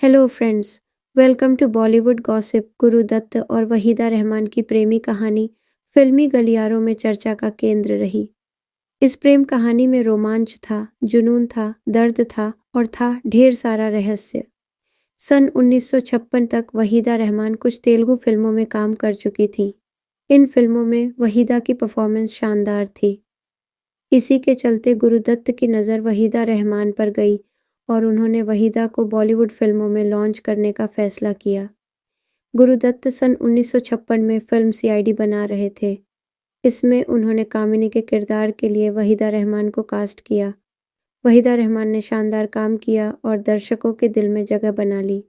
Hello friends, welcome to Bollywood gossip. Guru Dutt और वहीदा रहमान की प्रेमी कहानी फिल्मी गलियारों में चर्चा का केंद्र रही। इस प्रेम कहानी में रोमांच था, जुनून था, दर्द था और था ढेर सारा रहस्य। सन 1956 तक वहीदा रहमान कुछ तेलुगु फिल्मों में काम कर चुकी थी। इन फिल्मों में वहीदा की परफॉर्मेंस शानदार थी। इसी के चलते गुरुदत्त की नज़र वहीदा रहमान पर गई और उन्होंने वहीदा को बॉलीवुड फिल्मों में लॉन्च करने का फैसला किया। गुरुदत्त सन 1956 में फिल्म सीआईडी बना रहे थे। इसमें उन्होंने कामिनी के किरदार के लिए वहीदा रहमान को कास्ट किया। वहीदा रहमान ने शानदार काम किया और दर्शकों के दिल में जगह बना ली।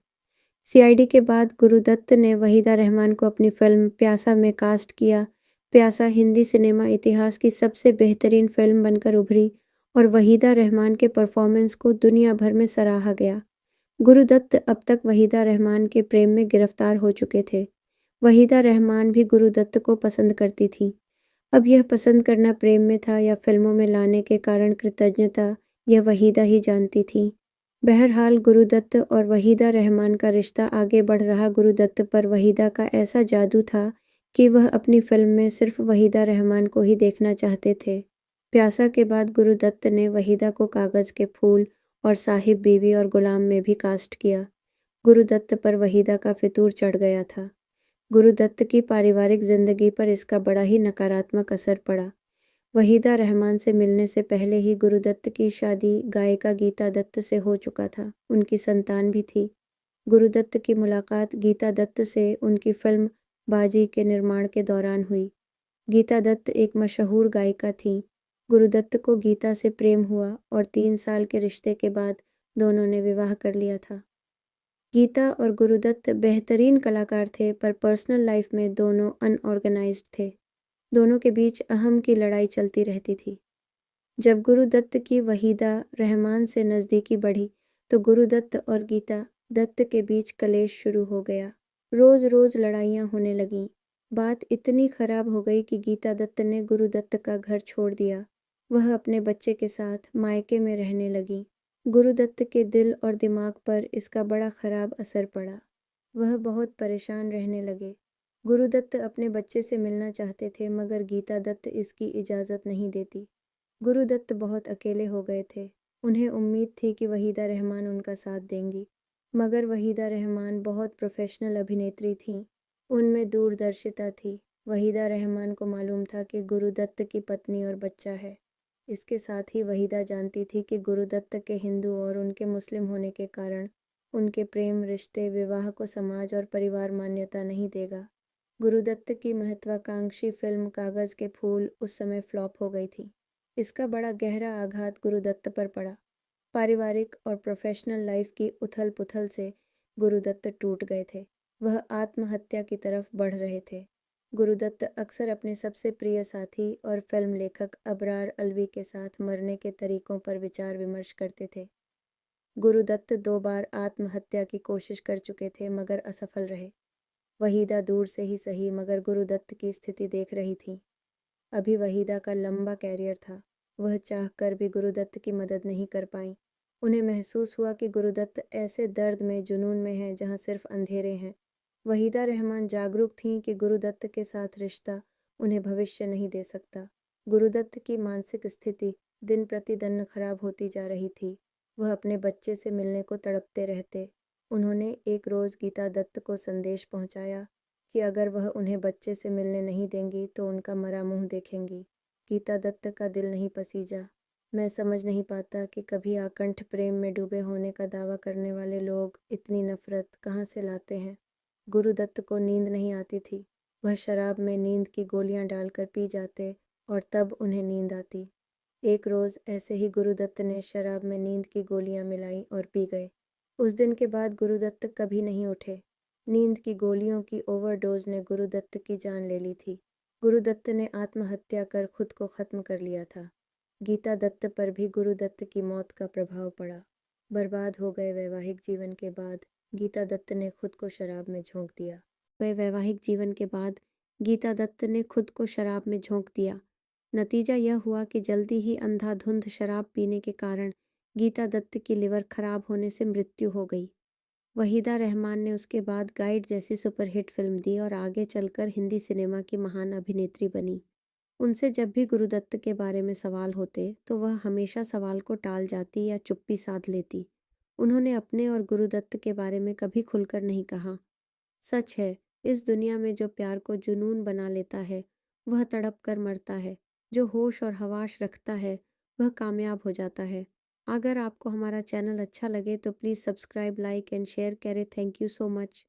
सीआईडी के बाद गुरुदत्त ने वहीदा रहमान को अपनी फिल्म प्यासा में कास्ट किया। प्यासा हिंदी सिनेमा इतिहास की सबसे बेहतरीन फिल्म बनकर उभरी और वहीदा रहमान के परफॉर्मेंस को दुनिया भर में सराहा गया। गुरुदत्त अब तक वहीदा रहमान के प्रेम में गिरफ्तार हो चुके थे। वहीदा रहमान भी गुरुदत्त को पसंद करती थी। अब यह पसंद करना प्रेम में था या फिल्मों में लाने के कारण कृतज्ञता, यह वहीदा ही जानती थी। बहरहाल गुरुदत्त और वहीदा रहमान का रिश्ता आगे बढ़ रहा। गुरुदत्त पर वहीदा का ऐसा जादू था कि वह अपनी फिल्म में सिर्फ वहीदा रहमान को ही देखना चाहते थे। प्यासा के बाद गुरुदत्त ने वहीदा को कागज़ के फूल और साहिब बीवी और गुलाम में भी कास्ट किया। गुरुदत्त पर वहीदा का फितूर चढ़ गया था। गुरुदत्त की पारिवारिक जिंदगी पर इसका बड़ा ही नकारात्मक असर पड़ा। वहीदा रहमान से मिलने से पहले ही गुरुदत्त की शादी गायिका गीता दत्त से हो चुका था। उनकी संतान भी थी। गुरुदत्त की मुलाकात गीता दत्त से उनकी फिल्म बाजी के निर्माण के दौरान हुई। गीता दत्त एक मशहूर गायिका थी। गुरुदत्त को गीता से प्रेम हुआ और 3 साल के रिश्ते के बाद दोनों ने विवाह कर लिया था। गीता और गुरुदत्त बेहतरीन कलाकार थे, पर पर्सनल लाइफ में दोनों अनऑर्गेनाइज्ड थे। दोनों के बीच अहम की लड़ाई चलती रहती थी। जब गुरुदत्त की वहीदा रहमान से नज़दीकी बढ़ी, तो गुरुदत्त और गीता दत्त के बीच कलेश शुरू हो गया। रोज़ रोज़ लड़ाइयाँ होने लगीं। बात इतनी खराब हो गई कि गीता दत्त ने गुरुदत्त का घर छोड़ दिया। वह अपने बच्चे के साथ मायके में रहने लगी। गुरुदत्त के दिल और दिमाग पर इसका बड़ा खराब असर पड़ा। वह बहुत परेशान रहने लगे। गुरुदत्त अपने बच्चे से मिलना चाहते थे, मगर गीता दत्त इसकी इजाज़त नहीं देती। गुरुदत्त बहुत अकेले हो गए थे। उन्हें उम्मीद थी कि वहीदा रहमान उनका साथ देंगी, मगर वहीदा रहमान बहुत प्रोफेशनल अभिनेत्री थीं। उनमें दूरदर्शिता थी। वहीदा रहमान को मालूम था कि गुरुदत्त की पत्नी और बच्चा है। इसके साथ ही वहीदा जानती थी कि गुरुदत्त के हिंदू और उनके मुस्लिम होने के कारण उनके प्रेम रिश्ते विवाह को समाज और परिवार मान्यता नहीं देगा। गुरुदत्त की महत्वाकांक्षी फिल्म कागज़ के फूल उस समय फ्लॉप हो गई थी। इसका बड़ा गहरा आघात गुरुदत्त पर पड़ा। पारिवारिक और प्रोफेशनल लाइफ की उथल पुथल से गुरुदत्त टूट गए थे। वह आत्महत्या की तरफ बढ़ रहे थे। गुरुदत्त अक्सर अपने सबसे प्रिय साथी और फिल्म लेखक अबरार अलवी के साथ मरने के तरीकों पर विचार विमर्श करते थे। गुरुदत्त 2 बार आत्महत्या की कोशिश कर चुके थे, मगर असफल रहे। वहीदा दूर से ही सही, मगर गुरुदत्त की स्थिति देख रही थी। अभी वहीदा का लंबा कैरियर था। वह चाहकर भी गुरुदत्त की मदद नहीं कर पाईं। उन्हें महसूस हुआ कि गुरुदत्त ऐसे दर्द में, जुनून में है जहाँ सिर्फ अंधेरे हैं। वहीदा रहमान जागरूक थीं कि गुरुदत्त के साथ रिश्ता उन्हें भविष्य नहीं दे सकता। गुरुदत्त की मानसिक स्थिति दिन प्रतिदिन खराब होती जा रही थी। वह अपने बच्चे से मिलने को तड़पते रहते। उन्होंने एक रोज़ गीता दत्त को संदेश पहुंचाया कि अगर वह उन्हें बच्चे से मिलने नहीं देंगी तो उनका मरा मुंह देखेंगी। गीता दत्त का दिल नहीं पसीजा। मैं समझ नहीं पाता कि कभी आकंठ प्रेम में डूबे होने का दावा करने वाले लोग इतनी नफरत कहाँ से लाते हैं। गुरुदत्त को नींद नहीं आती थी। वह शराब में नींद की गोलियां डालकर पी जाते और तब उन्हें नींद आती। एक रोज़ ऐसे ही गुरुदत्त ने शराब में नींद की गोलियां मिलाई और पी गए। उस दिन के बाद गुरुदत्त कभी नहीं उठे। नींद की गोलियों की ओवरडोज ने गुरुदत्त की जान ले ली थी। गुरुदत्त ने आत्महत्या कर खुद को ख़त्म कर लिया था। गीता दत्त पर भी गुरुदत्त की मौत का प्रभाव पड़ा। बर्बाद हो गए वैवाहिक जीवन के बाद गीता दत्त ने खुद को शराब में झोंक दिया। वैवाहिक जीवन के बाद गीता दत्त ने खुद को शराब में झोंक दिया। नतीजा यह हुआ कि जल्दी ही अंधाधुंध शराब पीने के कारण गीता दत्त की लिवर खराब होने से मृत्यु हो गई। वहीदा रहमान ने उसके बाद गाइड जैसी सुपरहिट फिल्म दी और आगे चलकर हिंदी सिनेमा की महान अभिनेत्री बनी। उनसे जब भी गुरुदत्त के बारे में सवाल होते तो वह हमेशा सवाल को टाल जाती या चुप्पी साध लेती। उन्होंने अपने और गुरुदत्त के बारे में कभी खुलकर नहीं कहा। सच है, इस दुनिया में जो प्यार को जुनून बना लेता है वह तड़प कर मरता है। जो होश और हवास रखता है वह कामयाब हो जाता है। अगर आपको हमारा चैनल अच्छा लगे तो please subscribe, like and share करें। Thank you so much.